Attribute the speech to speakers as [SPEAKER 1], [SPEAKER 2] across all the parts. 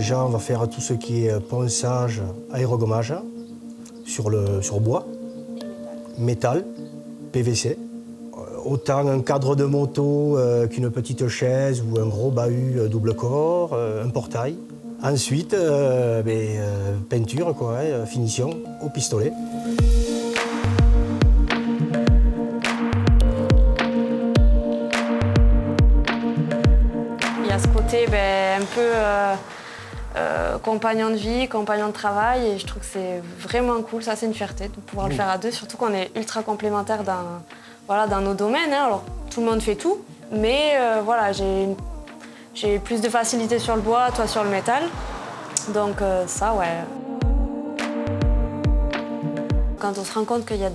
[SPEAKER 1] Déjà, on va faire tout ce qui est ponçage, aérogommage sur bois, métal, PVC. Autant un cadre de moto qu'une petite chaise ou un gros bahut double corps, un portail. Ensuite, peinture, finition au pistolet.
[SPEAKER 2] Il y a ce côté un peu compagnon de vie, compagnon de travail, et je trouve que c'est vraiment cool. Ça, c'est une fierté de pouvoir le faire à deux, surtout qu'on est ultra complémentaires dans nos domaines. Alors, tout le monde fait tout, mais j'ai plus de facilité sur le bois, toi sur le métal. Donc ça, ouais. Quand on se rend compte qu'il y a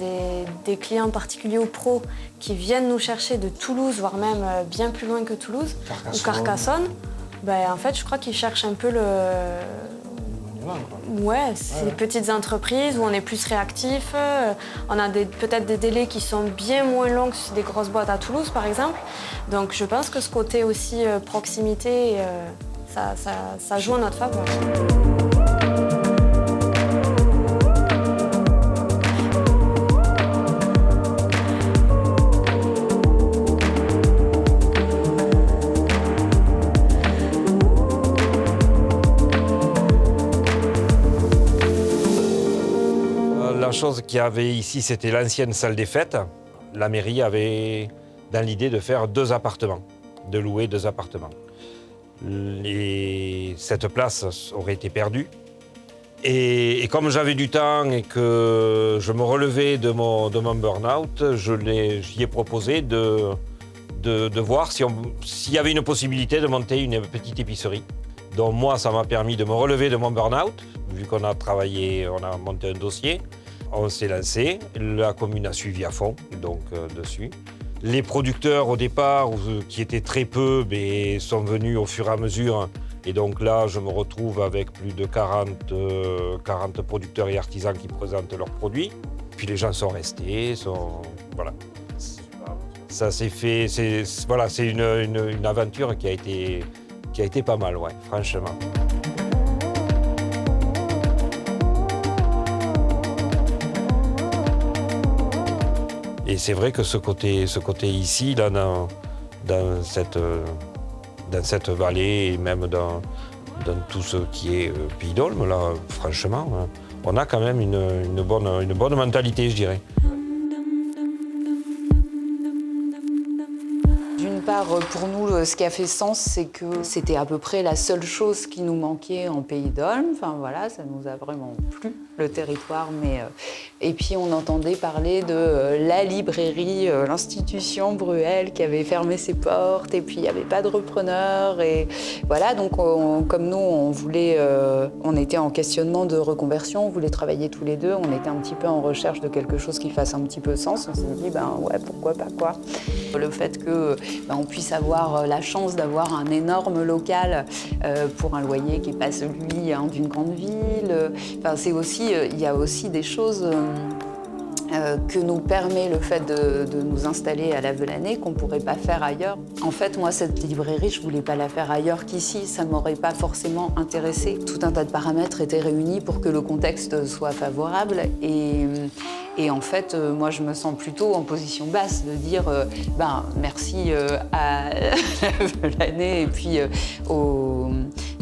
[SPEAKER 2] des clients particuliers ou pros qui viennent nous chercher de Toulouse, voire même bien plus loin que Toulouse, ou Carcassonne, en fait, je crois qu'ils cherchent un peu ces petites entreprises où on est plus réactif. On a peut-être des délais qui sont bien moins longs que sur des grosses boîtes à Toulouse, par exemple. Donc je pense que ce côté aussi proximité, ça joue en notre faveur.
[SPEAKER 3] La chose qu'il y avait ici, c'était l'ancienne salle des fêtes. La mairie avait dans l'idée de faire 2 appartements, de louer 2 appartements. Cette place aurait été perdue. Et comme j'avais du temps et que je me relevais de mon burn-out, j'y ai proposé de voir s'il y avait une possibilité de monter une petite épicerie. Donc moi, ça m'a permis de me relever de mon burn-out, vu qu'on a travaillé, on a monté un dossier. On s'est lancé, la commune a suivi à fond, donc dessus. Les producteurs, au départ, qui étaient très peu, sont venus au fur et à mesure. Et donc là, je me retrouve avec plus de 40 producteurs et artisans qui présentent leurs produits. Puis les gens sont restés, voilà. Ça s'est fait, c'est une aventure qui a été pas mal, ouais, franchement. Et c'est vrai que ce côté ici, là, dans cette vallée, et même dans tout ce qui est Pays d'Olme, là, franchement, on a quand même une bonne mentalité, je dirais.
[SPEAKER 4] D'une part, pour nous, ce qui a fait sens, c'est que c'était à peu près la seule chose qui nous manquait en Pays d'Olme. Enfin voilà, ça nous a vraiment plu, le territoire. Et puis on entendait parler de la librairie, l'institution Bruel qui avait fermé ses portes, et puis il n'y avait pas de repreneur. Et voilà, donc comme nous, on était en questionnement de reconversion, on voulait travailler tous les deux, on était un petit peu en recherche de quelque chose qui fasse un petit peu sens. On s'est dit, ouais, pourquoi pas, quoi. Le fait qu'on puisse avoir la chance d'avoir un énorme local pour un loyer qui n'est pas celui d'une grande ville. Enfin, il y a aussi des choses que nous permet le fait de nous installer à la Velanais qu'on ne pourrait pas faire ailleurs. En fait, moi, cette librairie, je ne voulais pas la faire ailleurs qu'ici. Ça ne m'aurait pas forcément intéressée. Tout un tas de paramètres étaient réunis pour que le contexte soit favorable. Et en fait, moi, je me sens plutôt en position basse de dire merci à la Velanais et puis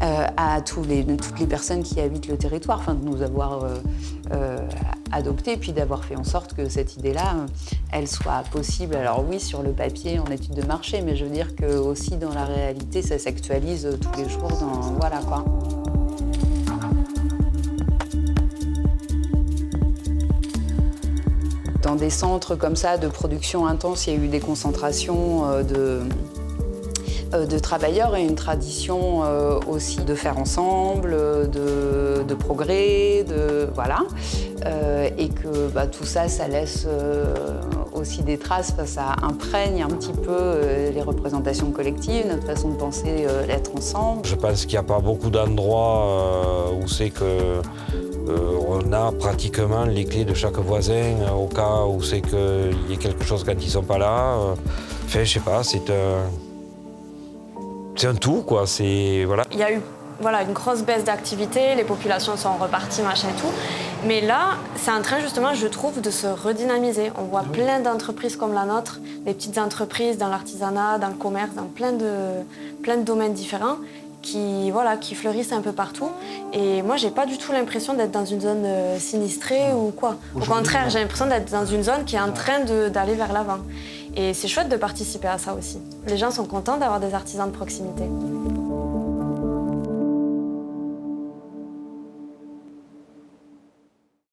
[SPEAKER 4] à toutes les personnes qui habitent le territoire, de nous avoir adoptés, puis d'avoir fait en sorte que cette idée-là, elle soit possible. Alors oui, sur le papier, en étude de marché, mais je veux dire que aussi dans la réalité, ça s'actualise tous les jours. Voilà quoi. Dans des centres comme ça de production intense, il y a eu des concentrations de travailleurs et une tradition aussi de faire ensemble, de progrès, voilà. Et que tout ça, ça laisse aussi des traces, ça imprègne un petit peu les représentations collectives, notre façon de penser l'être ensemble.
[SPEAKER 3] Je pense qu'il n'y a pas beaucoup d'endroits où c'est que on a pratiquement les clés de chaque voisin au cas où c'est qu'il y ait quelque chose quand ils ne sont pas là. Enfin, je sais pas, c'est un tout, quoi. Voilà.
[SPEAKER 2] Il y a eu voilà, une grosse baisse d'activité, les populations sont reparties, machin et tout. Mais là, c'est en train justement, je trouve, de se redynamiser. On voit plein d'entreprises comme la nôtre, des petites entreprises dans l'artisanat, dans le commerce, dans plein de domaines différents qui fleurissent un peu partout. Et moi, j'ai pas du tout l'impression d'être dans une zone sinistrée ou quoi. Au contraire, j'ai l'impression d'être dans une zone qui est en train d'aller vers l'avant. Et c'est chouette de participer à ça aussi. Les gens sont contents d'avoir des artisans de proximité.